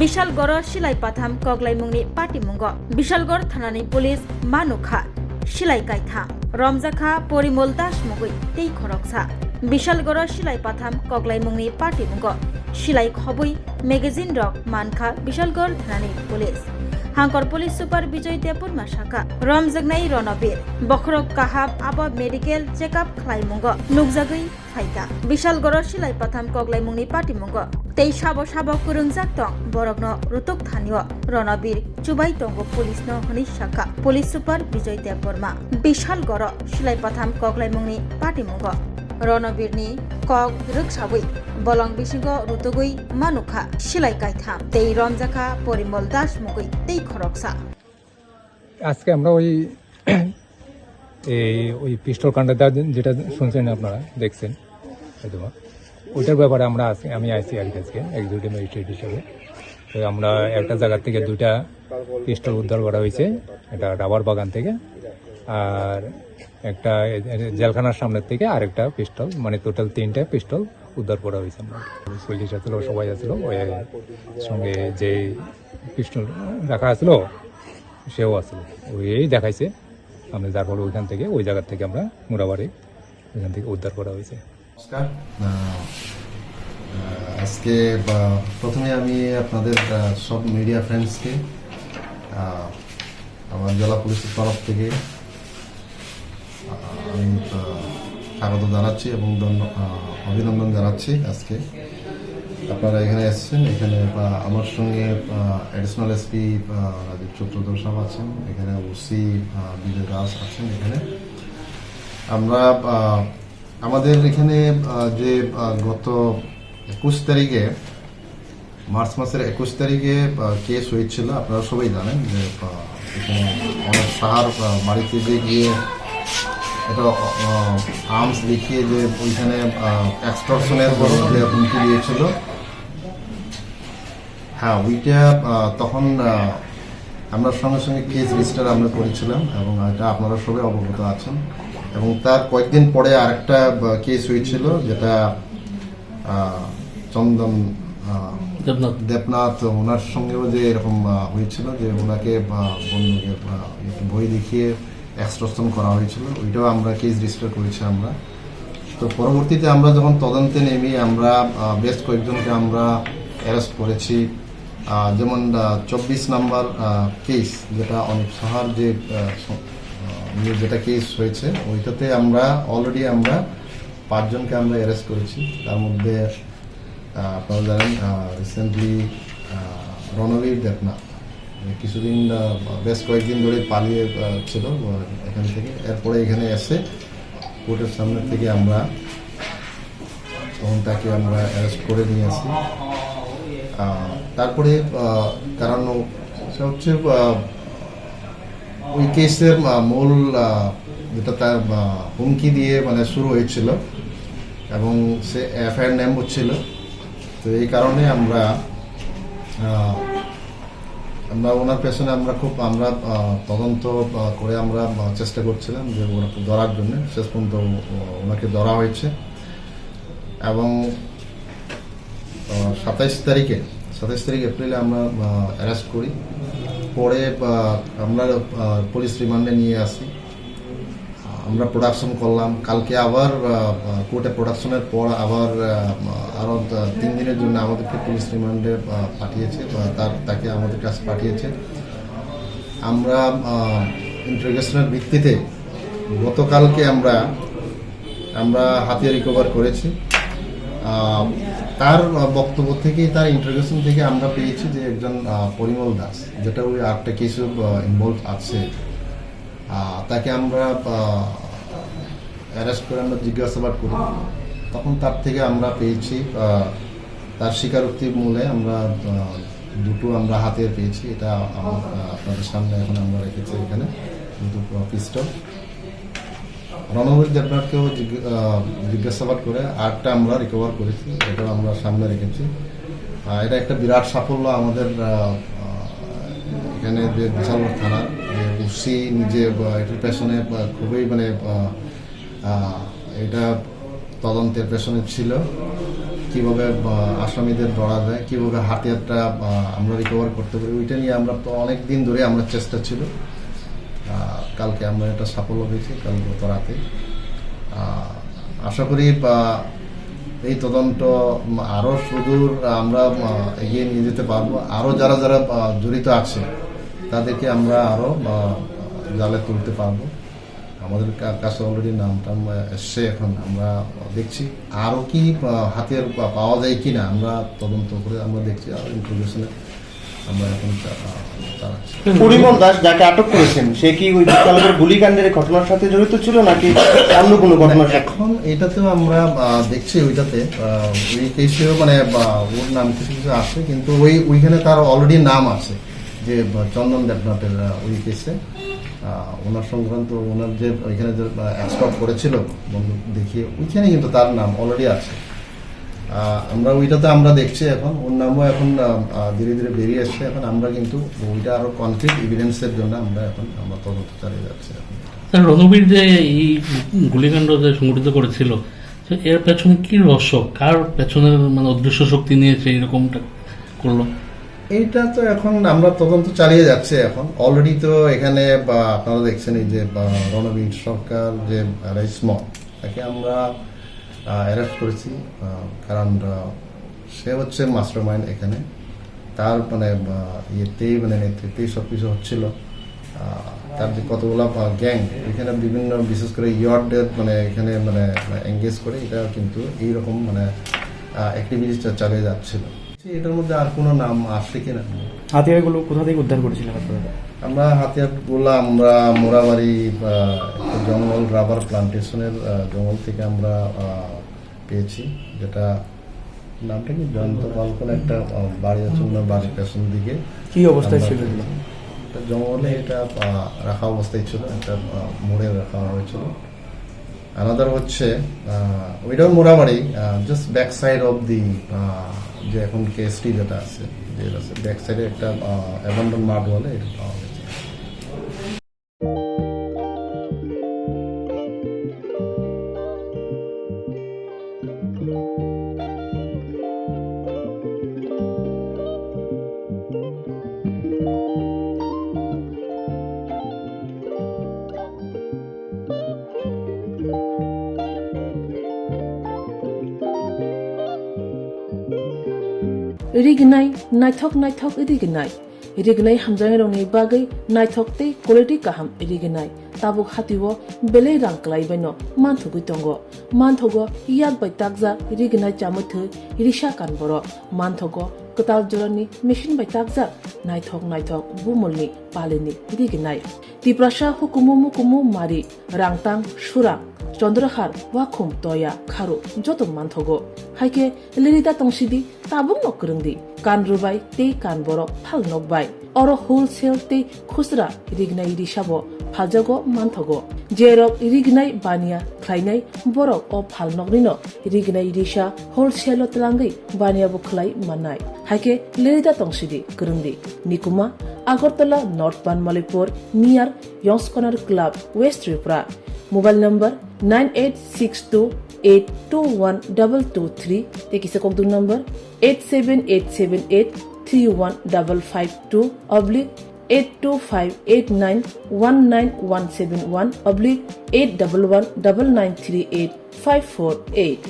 Bishalgarh সিলাইপাথাম কগলাইमुंनि पाटिमुंग Bishalgarh থানাनि police मानुखा सिलाइकाइथा रमजाखा Parimal दास मुगै तै खरकसा বিশালগড় सिलाइपाथाम कगलाइमुंनि पाटिमुंग सिलाइ खबै magazine रक मानखा বিশালগড় থানাनि पुलिस हांकर पुलिस सुपार विजय तेपुर मासाखा रमजगनाय रणबीर बखरक काहाब आबाद मेडिकेल चेकअप खालायमुंग नुकजागै फाइका বিশালগড় सिलाइपाथाम कगलाइमुंनि पाटिमुंग तै साबो साबो कुरुंजाक दं बरकनो रुतुक थानियो रणबीर चुबाय दंग पुलिसनो हनि शाखा पुलिस सुपार विजय तेपुरमा বিশালগড় सिलाइपाथाम कगलाइमुंनि पाटिमुंग रणबीरनि कग रोगसाबै बलं बिसिंग रुतुगै मानुखा सिलाइकाइथाम तै रमजाखा परिमल दास मुगै तै खरकसा আজকে আমরা ওই পিস্তল কাণ্ডটা যেটা শুনছেন আপনারা দেখছেন হয়তো ওইটার ব্যাপারে আমি আইসি আর আজকে এক্সিকিউটিভ ম্যাজিস্ট্রেট হিসেবে। তো আমরা একটা জায়গা থেকে দুইটা পিস্তল উদ্ধার করা হয়েছে, এটা রাবার বাগান থেকে, আর একটা জেলখানার সামনের থেকে আরেকটা পিস্তল, মানে টোটাল 3টা পিস্তল উদ্ধার করা হয়েছে। আমরা পুলিশ আসছিল, সবাই আসছিল, ওই সঙ্গে যে পিস্তল রাখা আসলো সেও আসলো, ওই দেখাইছে আমরা, যার ফলে ওইখান থেকে ওই জায়গার থেকে আমরা মোড়াবাড়ি ওইখান থেকে উদ্ধার করা হয়েছে। নমস্কার। আজকে প্রথমে আমি আপনাদের সব মিডিয়া ফ্রেন্ডসকে আমার জেলা পুলিশের তরফ থেকে আমি স্বাগত জানাচ্ছি এবং অভিনন্দন জানাচ্ছি। আজকে আপনারা এখানে এসেছেন, এখানে আমার সঙ্গে অ্যাডিশনাল এসপি রাজীব চক্রধর সাহেব আছেন, এখানে ওসি বিজয় দাস আছেন। এখানে আমরা আমাদের এখানে যে গত 21 তারিখে, মার্চ মাসের 21 তারিখে কেস হয়েছিল, আপনারা সবাই জানেন যে এখানে অনেক সাহার বাড়িতে যে গিয়ে একটা আর্মস দেখিয়ে যে ওইখানে এক্সটর্শনের বিরুদ্ধে হুমকি দিয়েছিল। হ্যাঁ, ওইটা তখন আমরা সঙ্গে সঙ্গে কেস রেজিস্টার আমরা করেছিলাম এবং এটা আপনারা সবাই অবগত আছেন। এবং তার কয়েকদিন পরে আরেকটা কেস হয়েছিল, যেটা চন্দন দেবনাথ, ওনার সঙ্গেও যে এরকম হয়েছিল যে ওনাকে বন্ধুকে ভয় দেখিয়ে এক্সটর্শন করা হয়েছিল, ওইটাও আমরা কেস রেজিস্টার করেছি আমরা। তো পরবর্তীতে আমরা যখন তদন্তে নেমে আমরা বেশ কয়েকজনকে আমরা অ্যারেস্ট করেছি। যেমন 24 নম্বর কেস, যেটা অনেক সাহার যে যেটা কেস হয়েছে, ওইটাতে আমরা অলরেডি আমরা 5 জনকে আমরা অ্যারেস্ট করেছি। তার মধ্যে আপনারা জানেন রিসেন্টলি রণবীর দেবনাথ কিছুদিন বেশ কয়েকদিন ধরে পালিয়ে ছিল এখান থেকে, এরপরে এখানে এসে কোর্টের সামনে থেকে আমরা তখন তাকে আমরা অ্যারেস্ট করে নিয়ে আসি। তারপরে কারণ সেটা হচ্ছে ওই কেসের মূল যেটা তার হুমকি দিয়ে মানে শুরু হয়েছিল এবং সে এফআইআর নেম হচ্ছিল। তো এই কারণে আমরা ওনার পেছনে আমরা তদন্ত করে আমরা চেষ্টা করছিলাম যে ওনাকে ধরার জন্য। শেষ পর্যন্ত ওনাকে ধরা হয়েছে এবং 27 তারিখে এপ্রিলে আমরা অ্যারেস্ট করি। পরে আমরা পুলিশ রিমান্ডে নিয়ে আসি, আমরা প্রোডাকশন করলাম। কালকে আবার কোর্টে প্রোডাকশনের পর আবার আরও 3 দিনের জন্য আমাদেরকে পুলিশ রিমান্ডে পাঠিয়েছে, তাকে আমাদের কাছে পাঠিয়েছে। আমরা ইন্টারোগেশনের ভিত্তিতে গতকালকে আমরা হাতিয়ার রিকভার করেছি। তার বক্তব্য থেকে, তার ইন্টারোগেশন থেকে আমরা পেয়েছি যে একজন পরিমল দাস, যেটা ওই আরেকটা কেসে ইনভলভ আছে, তাকে আমরা অ্যারেস্ট করে আমরা জিজ্ঞাসাবাদ করি। তখন তার থেকে আমরা পেয়েছি তার স্বীকারোক্তির মূলে আমরা দুটো আমরা হাতিয়ার পেয়েছি। এটা আপনাদের সামনে এখন আমরা রেখেছি, এখানে দুটো পিস্তল। রণবীর দেবনাথকেও জিজ্ঞাসাবাদ করে আরেকটা আমরা রিকভার করেছি, এটাও আমরা সামনে রেখেছি। এটা একটা বিরাট সাফল্য আমাদের এখানে যে বিশালগড় থানা ওসি নিজে এটার পেছনে খুবই মানে এটা তদন্তের পেছনে ছিল কিভাবে আসামিদের ধরা যায়, কিভাবে হাতিয়ারটা আমরা রিকভার করতে পারি, ওইটা নিয়ে আমরা তো অনেক দিন ধরে আমরা চেষ্টা ছিল। কালকে আমরা এটা সাফল্য হয়েছি, কাল গত রাতে। আশা করি এই তদন্ত আরও সুদূর আমরা এগিয়ে নিয়ে যেতে পারবো। আরও যারা যারা জড়িত আছে তাদেরকে আমরা আরও জালে তুলতে পারবো। আমাদের কাছে অলরেডি নামটা এসছে, এখন আমরা দেখছি আরও কি হাতিয়ার পাওয়া যায় কিনা আমরা তদন্ত করে আমরা দেখছি, আর ইন্ট্রোগেশনে আমরা এখন চালাচ্ছি। পরিমল দাস যাকে আটক করেছেন সে কি ওই বিশালগড় গুলিকাণ্ডের ঘটনার সাথে জড়িত ছিল নাকি অন্য কোনো ঘটনা? এখন এটাতেও আমরা দেখছি, ওইটাতে ওই কেসেও মানে ওর নাম কিছু কিছু আছে, কিন্তু ওইখানে তার অলরেডি নাম আছে যে চন্দন দেবনাথের ওই কেসে ওনার সংক্রান্ত, ওনার যে ওইখানে যে অ্যাস্টপ করেছিল বন্দুক দেখিয়ে, ওইখানে কিন্তু তার নাম অলরেডি আছে। আমরা ওইটাতে আমরা দেখছি, এখন ওর নামও এখন ধীরে ধীরে বেরিয়ে আসছে। এখন আমরা কিন্তু ওইটা আরো কনক্রিট এভিডেন্সের জন্য আমরা তদন্ত চালিয়ে যাচ্ছি। স্যার, রণবীর যে এই গুলিকাণ্ড যে সংগঠিত করেছিল, এর পেছনে কি রহস্য, কার পেছনের মানে অদৃশ্য শক্তি নিয়েছে এরকমটা করলো? এইটা তো এখন আমরা তদন্ত চালিয়ে যাচ্ছে। এখন অলরেডি তো এখানে আপনারা দেখছেন এই যে রণবীর সরকার যে রেসমন, তাকে আমরা অ্যারেস্ট করেছি, কারণ সে হচ্ছে মাস্টার মাইন্ড এখানে। তার মানে ইয়েতেই মানে নেতৃত্বেই সব কিছু হচ্ছিল। তার যে কতগুলো গ্যাং এখানে বিভিন্ন, বিশেষ করে ইয়ার্ডের মানে এখানে মানে এঙ্গেজ করে এটা কিন্তু এইরকম মানে অ্যাক্টিভিটিসটা চালিয়ে যাচ্ছিল। এটার মধ্যে আর কোনো নাম আসছে কিনা? হাতিয়ারগুলো কোথা থেকে উদ্ধার করেছিলেন আপনারা? আমরা হাতিয়ারগুলো আমরা মোরাবাড়ি জঙ্গল রাবার প্লান্টেশনের জঙ্গল থেকে আমরা পেয়েছি, যেটা নামটা কি জয়ন্ত পালকন একটা বাড়ি আছে, ওনার বাড়ির পেছন দিকে। কি অবস্থায় ছিল? জঙ্গলে এটা রাখা অবস্থায় ছিল, একটা মোড়ে রাখা হয়েছিল। আনাদার হচ্ছে ওইটাও Morabari, just back side of the যে এখন কেসটি যেটা আছে, ব্যাক সাইডে একটা অ্যাবান্ডন মাঠ বলে, এটা পাওয়া গেছে। रिगनाय नायथक नायथक रिगनाय हामजानाय रंनि बागै नायथक तै क्वालिटी काहाम रिगनाय ताबुक हातिवो बेले रांक्लायबायनो मानथुगै दंग मानथगो याक बाय ताकजा रिगनाय चामथो रिसा कानबरो मानथगो कताल जरानि मेशिन बाय ताकजा नायथक बुमलनि पालिनि रिगनाय तिप्रासा हुकुमु मुकुमु मारि रांतां सुरा चंद्रहार वाखुम तया खारु जत मानथगो हाइके लिरिदा तंसिदि ताबुक नकरंदि कान रुबाय ते कान बरो फाल नकबाय अरो होलसेल ते खुसरा रिगनाय रिसाबो फालजागो मानथगो जेरक रिगनाय बानिया ख्लायनाय बरक अ फाल नकनिनो रिगनाय रिसा होलसेल तलांगै बानिया बुखलाय मानाय हाइके लिरिदा तंसिदि करंदि निकुमा Agartala north Banamalipur near Young's corner club west Tripura mobile number 9862821223 ते किसे कोक दूर नंबर 8787831/8258919171/811993854 8